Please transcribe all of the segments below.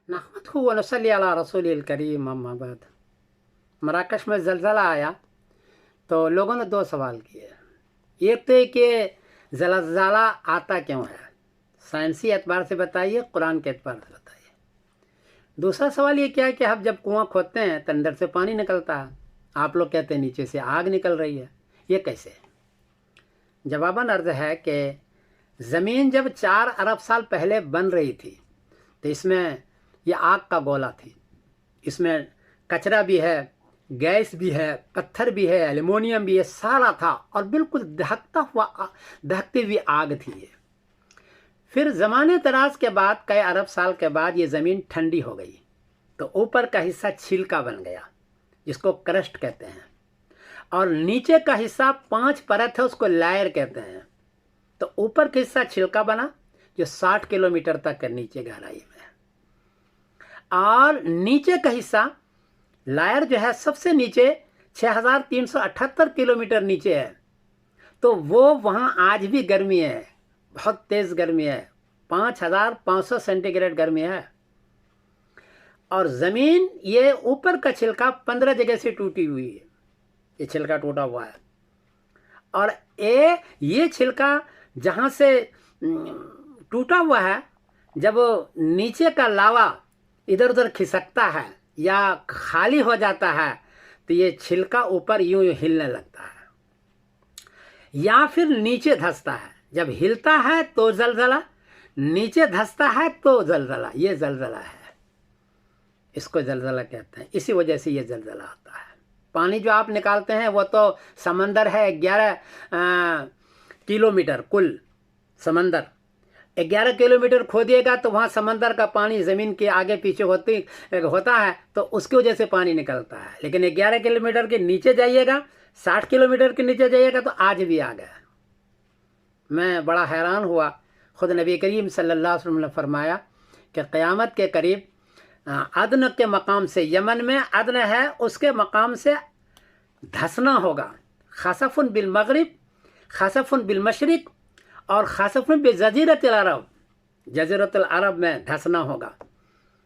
نحمده ونصلي على رسول الکریم اما بعد۔ مراکش میں زلزلہ آیا تو لوگوں نے دو سوال کیے۔ ایک تو کہ زلزلہ آتا کیوں ہے، سائنسی اعتبار سے بتائیے، قرآن کے اعتبار سے بتائیے۔ دوسرا سوال یہ کیا ہے کہ ہم جب کنواں کھودتے ہیں تو اندر سے پانی نکلتا ہے، آپ لوگ کہتے ہیں نیچے سے آگ نکل رہی ہے، یہ کیسے؟ جواباً عرض ہے کہ زمین جب 4 ارب سال پہلے بن رہی تھی تو اس میں یہ آگ کا گولا تھی، اس میں کچرا بھی ہے، گیس بھی ہے، پتھر بھی ہے، ایلومینیم بھی ہے، سارا تھا اور بالکل دہکتی ہوئی آگ تھی یہ۔ پھر زمانے دراز کے بعد کئی ارب سال کے بعد یہ زمین ٹھنڈی ہو گئی تو اوپر کا حصہ چھلکا بن گیا جس کو کرسٹ کہتے ہیں، اور نیچے کا حصہ 5 پرت ہے اس کو لائر کہتے ہیں۔ تو اوپر کا حصہ چھلکا بنا جو 60 کلومیٹر تک ہے نیچے گہرائی میں، اور نیچے کا حصہ لائر جو ہے سب سے نیچے 6378 کلومیٹر نیچے ہے، تو وہ وہاں آج بھی گرمی ہے، بہت تیز گرمی ہے، 5500 سینٹی گریڈ گرمی ہے۔ اور زمین یہ اوپر کا چھلکا 15 جگہ سے ٹوٹی ہوئی ہے، یہ چھلکا ٹوٹا ہوا ہے، اور یہ چھلکا جہاں سے ٹوٹا ہوا ہے، جب نیچے کا لاوا ادھر ادھر کھسکتا ہے یا خالی ہو جاتا ہے تو یہ چھلکا اوپر یوں ہلنے لگتا ہے یا پھر نیچے دھستا ہے۔ جب ہلتا ہے تو زلزلہ، نیچے دھستا ہے تو زلزلہ، یہ زلزلہ ہے، اس کو زلزلہ کہتے ہیں۔ اسی وجہ سے یہ زلزلہ آتا ہے۔ پانی جو آپ نکالتے ہیں وہ تو سمندر ہے، 11 کلومیٹر کل سمندر، 11 کلومیٹر کھودیے گا تو وہاں سمندر کا پانی زمین کے آگے پیچھے ہوتا ہے تو اس کی وجہ سے پانی نکلتا ہے، لیکن 11 کلومیٹر کے نیچے جائیے گا، 60 کلومیٹر کے نیچے جائیے گا تو آج بھی آ گیا۔ میں بڑا حیران ہوا، خود نبی کریم صلی اللہ علیہ وسلم نے فرمایا کہ قیامت کے قریب عدن کے مقام سے، یمن میں عدن ہے، اس کے مقام سے دھسنا ہوگا، خسف بالمغرب، خسف بالمشرق اور خسف بجزیرۃ العرب، جزیرۃ العرب میں دھسنا ہوگا،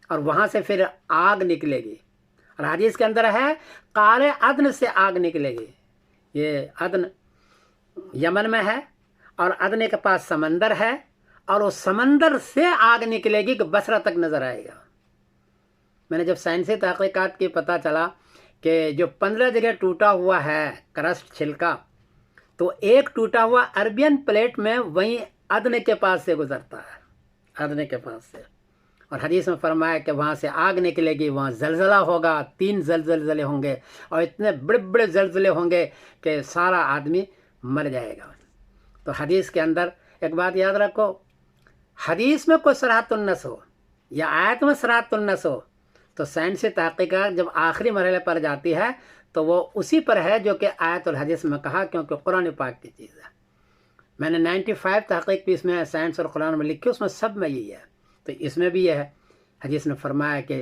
اور وہاں سے پھر آگ نکلے گی، اور حدیث کے اندر ہے قعر عدن سے آگ نکلے گی۔ یہ عدن یمن میں ہے اور عدن کے پاس سمندر ہے، اور اس سمندر سے آگ نکلے گی کہ بصرہ تک نظر آئے گا۔ میں نے جب سائنسی تحقیقات کی پتہ چلا کہ جو 15 جگہ ٹوٹا ہوا ہے کرسٹ چھلکا، تو ایک ٹوٹا ہوا عربین پلیٹ میں وہیں عدن کے پاس سے گزرتا ہے، عدن کے پاس سے، اور حدیث میں فرمایا کہ وہاں سے آگ نکلے گی، وہاں زلزلہ ہوگا، 3 زلزلے ہوں گے، اور اتنے بڑے بڑے زلزلے ہوں گے کہ سارا آدمی مر جائے گا۔ تو حدیث کے اندر ایک بات یاد رکھو، حدیث میں کوئی صراحۃ النص ہو یا آیت میں صراحۃ النص ہو تو سائنسی تحقیقات جب آخری مرحلے پر جاتی ہے تو وہ اسی پر ہے جو کہ آیت الحدیث میں کہا، کیونکہ قرآن پاک کی چیز ہے۔ میں نے 95 تحقیق بھی اس میں سائنس اور قرآن میں لکھی، اس میں سب میں یہی ہے، تو اس میں بھی یہ ہے۔ حدیث نے فرمایا کہ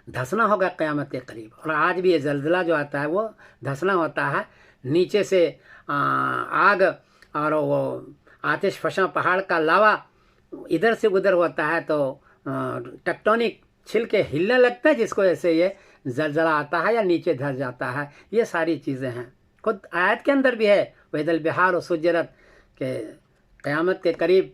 دھسنا ہوگا قیامت کے قریب، اور آج بھی یہ زلزلہ جو آتا ہے وہ دھسنا ہوتا ہے، نیچے سے آگ اور وہ آتش فشاں پہاڑ کا لاوا ادھر سے ادھر ہوتا ہے تو ٹیکٹونک چھل کے ہلنے لگتا ہے، جس کو ایسے یہ زلزلہ آتا ہے یا نیچے دھس جاتا ہے۔ یہ ساری چیزیں ہیں، خود آیت کے اندر بھی ہے وَإِذَا الْبِحَارُ سُجِّرَتْ، کہ قیامت کے قریب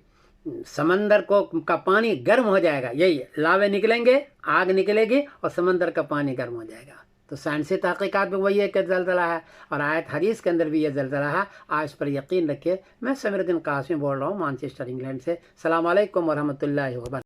سمندر کا پانی گرم ہو جائے گا، یہی لاوے نکلیں گے، آگ نکلے گی اور سمندر کا پانی گرم ہو جائے گا۔ تو سائنسی تحقیقات میں وہی ہے کہ زلزلہ ہے، اور آیت حدیث کے اندر بھی یہ زلزلہ ہے، آج پر یقین رکھیے۔ میں سمیر الدین قاسمی بول رہا ہوں مانچسٹر انگلینڈ سے۔ السلام علیکم ورحمۃ اللہ وبرکاتہ۔